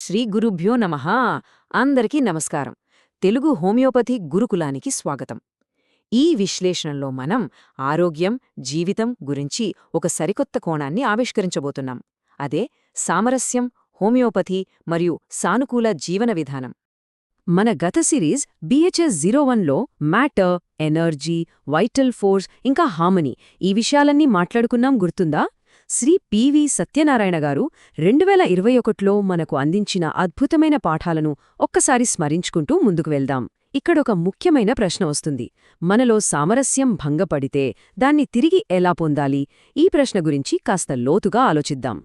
శ్రీ గురుభ్యో నమః. అందరికీ నమస్కారం. తెలుగు హోమియోపతి గురుకులానికి స్వాగతం. ఈ విశ్లేషణలో మనం ఆరోగ్యం, జీవితం గురించి ఒక సరికొత్త కోణాన్ని ఆవిష్కరించబోతున్నాం. అదే సామరస్యం, హోమియోపతి మరియు సానుకూల జీవన విధానం. మన గత సిరీస్ BHS01లో మ్యాటర్, ఎనర్జీ, వైటల్ ఫోర్స్ ఇంకా హార్మనీ ఈ విషయాలన్నీ మాట్లాడుకున్నాం, గుర్తుందా? శ్రీ పివి సత్యనారాయణ గారు 2021లో మనకు అందించిన అద్భుతమైన పాఠాలను ఒక్కసారి స్మరించుకుంటూ ముందుకు వెళ్దాం. ఇక్కడొక ముఖ్యమైన ప్రశ్న వస్తుంది. మనలో సామరస్యం భంగపడితే దాన్ని తిరిగి ఎలా పొందాలి? ఈ ప్రశ్న గురించి కాస్త లోతుగా ఆలోచిద్దాం.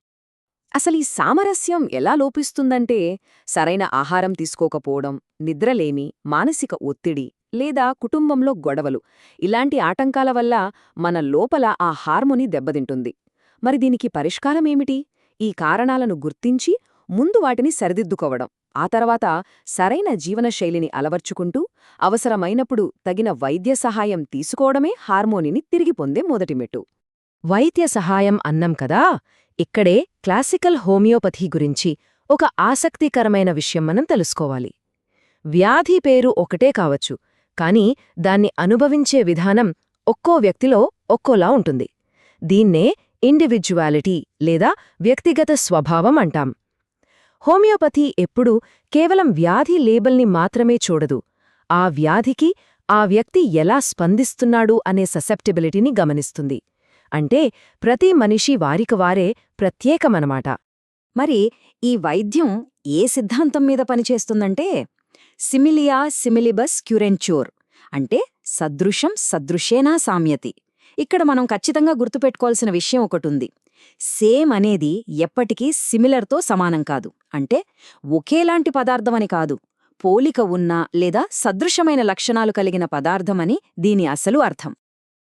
అసలీ సామరస్యం ఎలా లోపిస్తుందంటే, సరైన ఆహారం తీసుకోకపోవడం, నిద్రలేమి, మానసిక ఒత్తిడి లేదా కుటుంబంలో గొడవలు ఇలాంటి ఆటంకాల వల్ల మన లోపల ఆ హార్మోని దెబ్బతింటుంది. మరి దీనికి పరిష్కారమేమిటి? ఈ కారణాలను గుర్తించి ముందు వాటిని సరిదిద్దుకోవడం, ఆ తర్వాత సరైన జీవనశైలిని అలవర్చుకుంటూ అవసరమైనప్పుడు తగిన వైద్య సహాయం తీసుకోవడమే హార్మోనిని తిరిగి పొందే మొదటి మెట్టు. వైద్య సహాయం అన్నం కదా, ఇక్కడే క్లాసికల్ హోమియోపతి గురించి ఒక ఆసక్తికరమైన విషయం మనం తెలుసుకోవాలి. వ్యాధి పేరు ఒకటే కావచ్చు, కానీ దాన్ని అనుభవించే విధానం ఒక్కో వ్యక్తిలో ఒక్కోలా ఉంటుంది. దీన్నే ఇండివిడ్యువాలిటీ లేదా వ్యక్తిగత స్వభావం అంటాం. హోమియోపతి ఎప్పుడూ కేవలం వ్యాధి లేబుల్ని మాత్రమే చూడదు, ఆ వ్యాధికి ఆ వ్యక్తి ఎలా స్పందిస్తున్నాడు అనే ససెప్టిబిలిటీని గమనిస్తుంది. అంటే ప్రతి మనిషి వారికివారే ప్రత్యేకమనమాట. మరి ఈ వైద్యం ఏ సిద్ధాంతం మీద పనిచేస్తుందంటే, సిమిలియా సిమిలిబస్ క్యురెంచ్యూర్, అంటే సదృశం సదృశేనా సామ్యతి. ఇక్కడ మనం ఖచ్చితంగా గుర్తుపెట్టుకోవాల్సిన విషయం ఒకటుంది. సేమ్ అనేది ఎప్పటికీ సిమిలర్తో సమానం కాదు. అంటే ఒకేలాంటి పదార్థమని కాదు, పోలిక ఉన్న లేదా సదృశమైన లక్షణాలు కలిగిన పదార్థమని దీని అసలు అర్థం.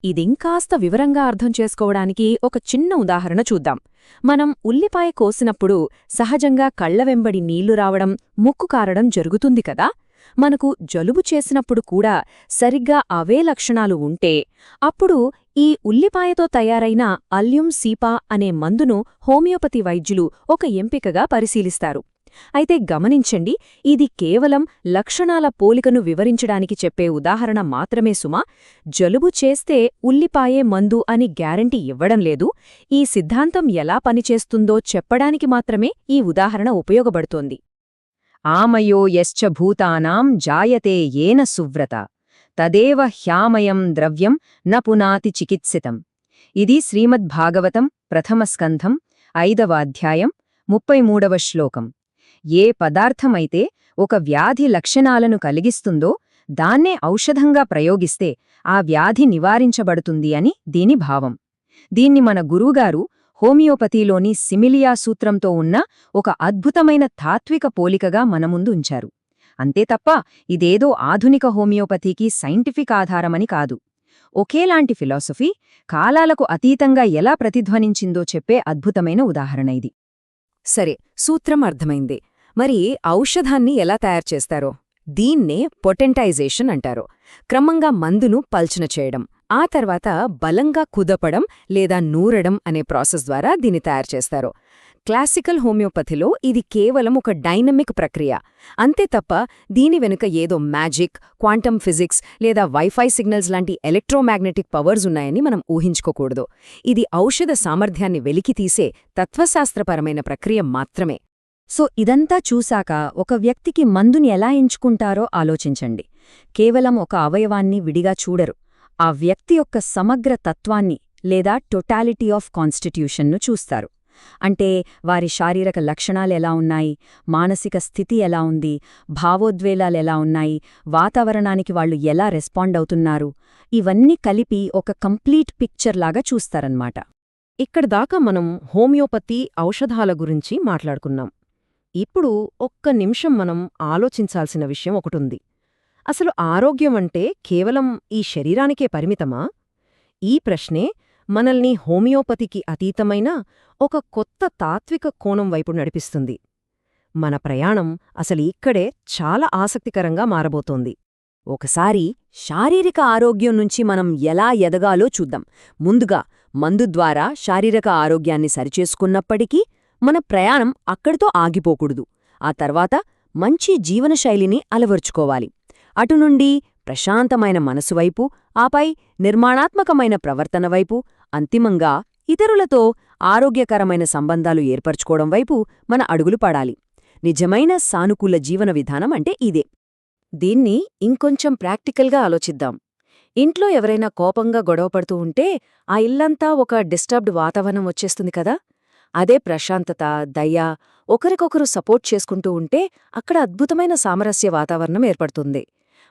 ఇదింకాస్త వివరంగా అర్థం చేసుకోవడానికి ఒక చిన్న ఉదాహరణ చూద్దాం. మనం ఉల్లిపాయ కోసినప్పుడు సహజంగా కళ్ల వెంబడి నీళ్లు రావడం, ముక్కు కారడం జరుగుతుంది కదా. మనకు జలుబు చేసినప్పుడు కూడా సరిగ్గా అవే లక్షణాలు ఉంటే అప్పుడు ఈ ఉల్లిపాయతో తయారైన అల్యూమ్ సీపా అనే మందును హోమియోపతి వైద్యులు ఒక ఎంపికగా పరిశీలిస్తారు. అయితే గమనించండి, ఇది కేవలం లక్షణాల పోలికను వివరించడానికి చెప్పే ఉదాహరణ మాత్రమే సుమా. జలుబు చేస్తే ఉల్లిపాయే మందు అని గ్యారంటీ ఇవ్వడం లేదు. ఈ సిద్ధాంతం ఎలా పనిచేస్తుందో చెప్పడానికి మాత్రమే ఈ ఉదాహరణ ఉపయోగపడుతోంది. ఆమయో యశ్చ భూతానాం జాయతే ఏన సువ్రత తదేవ హ్యామయం ద్రవ్యం న పునాతి చికిత్సితం. ఇది శ్రీమద్భాగవతం ప్రథమస్కంధం 5వ అధ్యాయం 33వ శ్లోకం. ఏ పదార్థమైతే ఒక వ్యాధి లక్షణాలను కలిగిస్తుందో దాన్నే ఔషధంగా ప్రయోగిస్తే ఆ వ్యాధి నివారించబడుతుంది అని దీని భావం. దీన్ని మన గురువుగారు హోమియోపతిలోని సిమిలియా సూత్రంతో ఉన్న ఒక అద్భుతమైన తాత్విక పోలికగా మన ముందు ఉంచారు. అంతే తప్ప ఇదేదో ఆధునిక హోమియోపతికి సైంటిఫిక్ ఆధారమని కాదు. ఒకేలాంటి ఫిలాసఫీ కాలాలకు అతీతంగా ఎలా ప్రతిధ్వనించిందో చెప్పే అద్భుతమైన ఉదాహరణ ఇది. సరే, సూత్రం అర్థమైంది. మరి ఔషధాన్ని ఎలా తయారుచేస్తారో? దీన్నే పొటెంటైజేషన్ అంటారు. క్రమంగా మందును పల్చన చేయడం, ఆ తర్వాత బలంగా కుదపడం లేదా నూరడం అనే ప్రాసెస్ ద్వారా దీన్ని తయారుచేస్తారు. క్లాసికల్ హోమియోపతిలో ఇది కేవలం ఒక డైనమిక్ ప్రక్రియ. అంతే తప్ప దీని వెనుక ఏదో మ్యాజిక్, క్వాంటమ్ ఫిజిక్స్ లేదా వైఫై సిగ్నల్స్ లాంటి ఎలక్ట్రోమాగ్నెటిక్ పవర్స్ ఉన్నాయని మనం ఊహించుకోకూడదు. ఇది ఔషధ సామర్థ్యాన్ని వెలికితీసే తత్వశాస్త్రపరమైన ప్రక్రియ మాత్రమే. సో ఇదంతా చూశాక ఒక వ్యక్తికి మందుని ఎలా ఎంచుకుంటారో ఆలోచించండి. కేవలం ఒక అవయవాన్ని విడిగా చూడరు, ఆ వ్యక్తి యొక్క సమగ్ర తత్వాన్ని లేదా టోటాలిటీ ఆఫ్ కాన్స్టిట్యూషన్ను చూస్తారు. అంటే వారి శారీరక లక్షణాలెలా ఉన్నాయి, మానసిక స్థితి ఎలా ఉంది, భావోద్వేలాలెలా ఉన్నాయి, వాతావరణానికి వాళ్లు ఎలా రెస్పాండ్ అవుతున్నారు, ఇవన్నీ కలిపి ఒక కంప్లీట్ పిక్చర్ లాగా చూస్తారన్నమాట. ఇక్కడిదాకా మనం హోమియోపతి ఔషధాల గురించి మాట్లాడుకున్నాం. ఇప్పుడు ఒక్క నిమిషం మనం ఆలోచించాల్సిన విషయం ఒకటుంది. అసలు ఆరోగ్యం అంటే కేవలం ఈ శరీరానికే పరిమితమా? ఈ ప్రశ్నే మనల్ని హోమియోపతికి అతీతమైన ఒక కొత్త తాత్విక కోణం వైపు నడిపిస్తుంది. మన ప్రయాణం అసలు ఇక్కడే చాలా ఆసక్తికరంగా మారబోతోంది. ఒకసారి శారీరక ఆరోగ్యం నుంచి మనం ఎలా ఎదగాలో చూద్దాం. ముందుగా మందు ద్వారా శారీరక ఆరోగ్యాన్ని సరిచేసుకున్నప్పటికీ మన ప్రయాణం అక్కడితో ఆగిపోకూడదు. ఆ తర్వాత మంచి జీవనశైలిని అలవర్చుకోవాలి. అటునుండి ప్రశాంతమైన మనసువైపు, ఆపై నిర్మాణాత్మకమైన ప్రవర్తన వైపు, అంతిమంగా ఇతరులతో ఆరోగ్యకరమైన సంబంధాలు ఏర్పరచుకోవడం వైపు మన అడుగులు పడాలి. నిజమైన సానుకూల జీవన విధానం అంటే ఇదే. దీన్ని ఇంకొంచెం ప్రాక్టికల్గా ఆలోచిద్దాం. ఇంట్లో ఎవరైనా కోపంగా గొడవపడుతూ ఉంటే ఆ ఇల్లంతా ఒక డిస్టర్బ్డ్ వాతావరణం వచ్చేస్తుంది కదా. అదే ప్రశాంతత, దయ, ఒకరికొకరు సపోర్ట్ చేసుకుంటూ ఉంటే అక్కడ అద్భుతమైన సామరస్య వాతావరణం ఏర్పడుతుంది.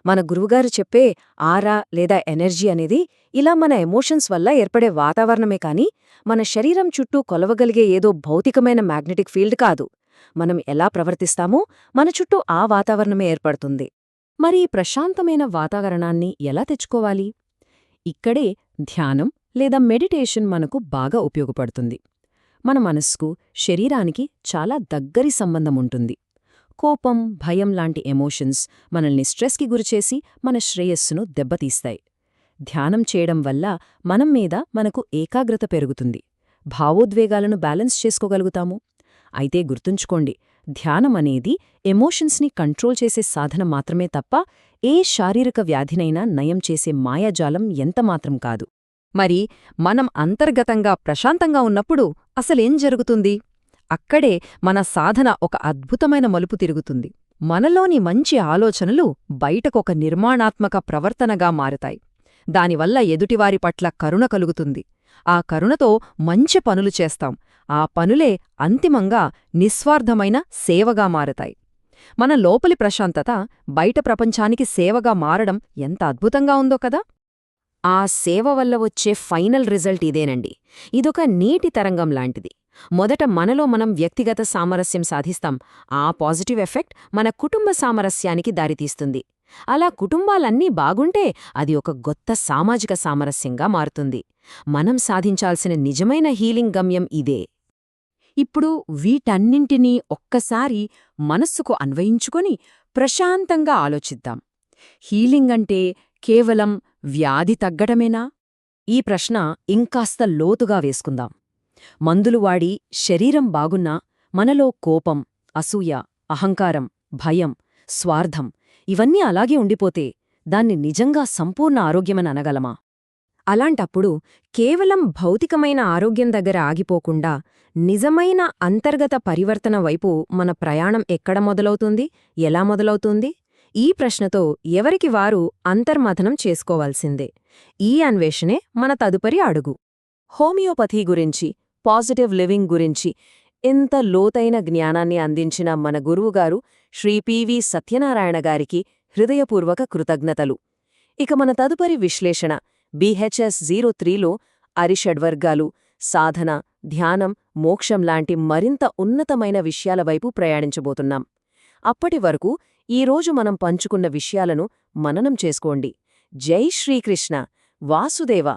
మన గురువుగారు చెప్పే ఆరా లేదా ఎనర్జీ అనేది ఇలా మన ఎమోషన్స్ వల్ల ఏర్పడే వాతావరణమే కాని మన శరీరం చుట్టూ కొలవగలిగే ఏదో భౌతికమైన మ్యాగ్నెటిక్ ఫీల్డ్ కాదు. మనం ఎలా ప్రవర్తిస్తామో మన చుట్టూ ఆ వాతావరణమే ఏర్పడుతుంది. మరి ఈ ప్రశాంతమైన వాతావరణాన్ని ఎలా తెచ్చుకోవాలి? ఇక్కడే ధ్యానం లేదా మెడిటేషన్ మనకు బాగా ఉపయోగపడుతుంది. మన మనస్సుకు, శరీరానికి చాలా దగ్గరి సంబంధముంటుంది. కోపం, భయం లాంటి ఎమోషన్స్ మనల్ని స్ట్రెస్కి గురిచేసి మన శ్రేయస్సును దెబ్బతీస్తాయి. ధ్యానం చేయడం వల్ల మనం మీద మనకు ఏకాగ్రత పెరుగుతుంది. భావోద్వేగాలను బ్యాలెన్స్ చేసుకోగలుగుతాము. అయితే గుర్తుంచుకోండి, ధ్యానమనేది ఎమోషన్స్ని కంట్రోల్ చేసే సాధన మాత్రమే తప్ప ఏ శారీరక వ్యాధినైనా నయం చేసే మాయాజాలం ఎంతమాత్రం కాదు. మరి మనం అంతర్గతంగా ప్రశాంతంగా ఉన్నప్పుడు అసలేం జరుగుతుంది? అక్కడే మన సాధన ఒక అద్భుతమైన మలుపు తిరుగుతుంది. మనలోని మంచి ఆలోచనలు బయటకొక నిర్మాణాత్మక ప్రవర్తనగా మారుతాయి. దానివల్ల ఎదుటివారి పట్ల కరుణ కలుగుతుంది. ఆ కరుణతో మంచి పనులు చేస్తాం. ఆ పనులే అంతిమంగా నిస్వార్థమైన సేవగా మారతాయి. మన లోపలి ప్రశాంతత బయట ప్రపంచానికి సేవగా మారడం ఎంత అద్భుతంగా ఉందో కదా. ఆ సేవ వల్ల వచ్చే ఫైనల్ రిజల్ట్ ఇదేనండి. ఇదొక నీటి తరంగం లాంటిది. మొదట మనలో మనం వ్యక్తిగత సామరస్యం సాధిస్తాం. ఆ పాజిటివ్ ఎఫెక్ట్ మన కుటుంబ సామరస్యానికి దారితీస్తుంది. అలా కుటుంబాలన్నీ బాగుంటే అది ఒక గొప్ప సామాజిక సామరస్యంగా మారుతుంది. మనం సాధించాల్సిన నిజమైన హీలింగ్ గమ్యం ఇదే. ఇప్పుడు వీటన్నింటినీ ఒక్కసారి మనస్సుకు అన్వయించుకొని ప్రశాంతంగా ఆలోచిద్దాం. హీలింగ్ అంటే కేవలం వ్యాధి తగ్గడమేనా? ఈ ప్రశ్న ఇంకాస్త లోతుగా వేసుకుందాం. మందులు వాడి శరీరం బాగున్నా మనలో కోపం, అసూయ, అహంకారం, భయం, స్వార్థం ఇవన్నీ అలాగే ఉండిపోతే దాన్ని నిజంగా సంపూర్ణ ఆరోగ్యమని అనగలమా? అలాంటప్పుడు కేవలం భౌతికమైన ఆరోగ్యం దగ్గర ఆగిపోకుండా నిజమైన అంతర్గత పరివర్తన వైపు మన ప్రయాణం ఎక్కడ మొదలవుతుంది, ఎలా మొదలవుతుంది? ఈ ప్రశ్నతో ఎవరికి వారు అంతర్మథనం చేసుకోవాల్సిందే. ఈ అన్వేషణే మన తదుపరి అడుగు. హోమియోపతి గురించి, పాజిటివ్ లివింగ్ గురించి ఇంత లోతైన జ్ఞానాన్ని అందించిన మన గురువుగారు శ్రీ పివి సత్యనారాయణ గారికి హృదయపూర్వక కృతజ్ఞతలు. ఇక మన తదుపరి విశ్లేషణ BHS03లో అరిషడ్వర్గాలు, సాధన, ధ్యానం, మోక్షం లాంటి మరింత ఉన్నతమైన విషయాల వైపు ప్రయాణించబోతున్నాం. అప్పటి వరకు ఈరోజు మనం పంచుకున్న విషయాలను మననం చేసుకోండి. జై శ్రీకృష్ణ, వాసుదేవ.